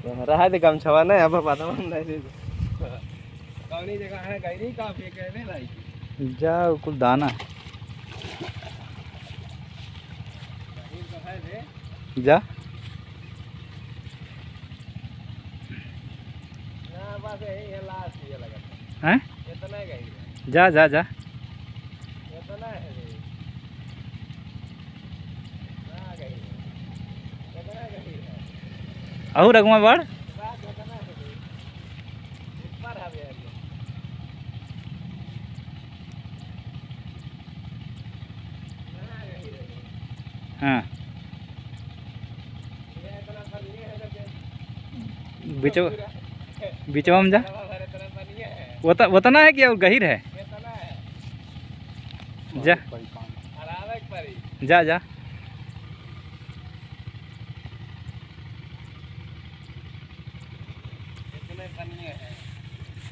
रहा थे कम छवा ना अब पता नहीं कौनी जगह है गई काफी कहने लायक जा कुल दाना जा बस यही लास्ट ये लगा हैं इतना गई जा जा जा इतना है ना गई इतना गई अहू रघुमा बाढ़ बात इतना है ऊपर आ गया हाँ बिचवा बिचवा में जा वतना है कि और गहीर है जा जा जा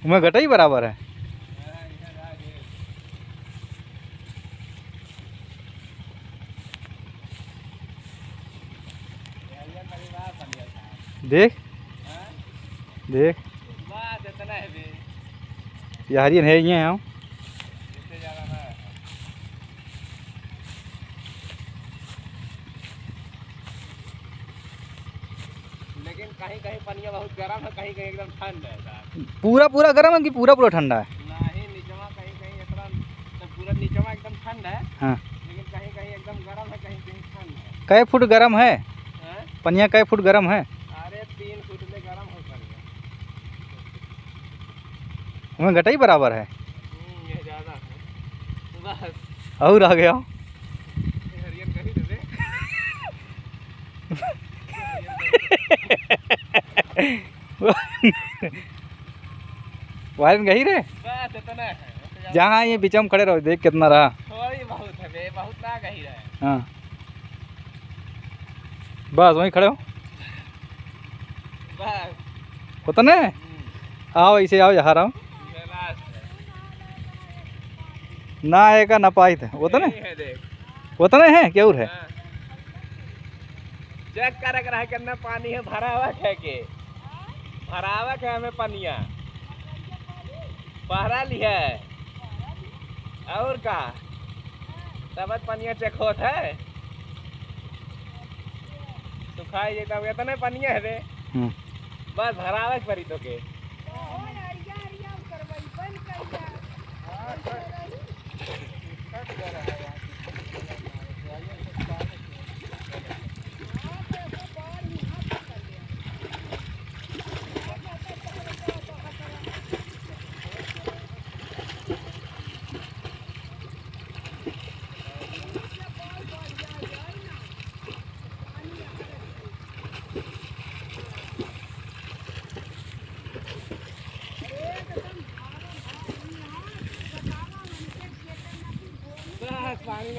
मैं गटा ही बराबर है देख देख यारियन है ये हम लेकिन कहीं कहीं पनिया बहुत गर्म है कहीं कहीं एकदम ठंड है पूरा पूरा गर्म है कि पूरा पूरा ठंडा है नहीं नीचवा कहीं कहीं इतना तो पूरा नीचवा एकदम ठंड है हाँ लेकिन कहीं कहीं एकदम गर्म है कहीं कहीं ठंड है कै फुट गर्म है हैं? पनिया कै फुट गर्म है अरे 3 फुट में गर्म हो पनिया हमें गटा ही बराबर है ये ज़्यादा है बस और आ गया हरियन करी दे वायरन गही रे बस इतना है जहाँ ये बीच में खड़े रहो देख कितना रहा थोड़ी बहुत है बे बहुत ना गही रहे हाँ बस वहीं खड़े हो बस उतने आओ ऐसे आओ यहाँ रहो ये लास्ट है ना आएगा ना पाई थे उतने यही है देख उतने हैं क्या और है हाँ। चेक कर रहा है कितना पानी है भरावक है के भरावक है हमें पनिया पहरा लिया है और का तब पनिया चेक होता है सुखाई जाता है इतने पनिया है रे बस भरावक परी तो के पानी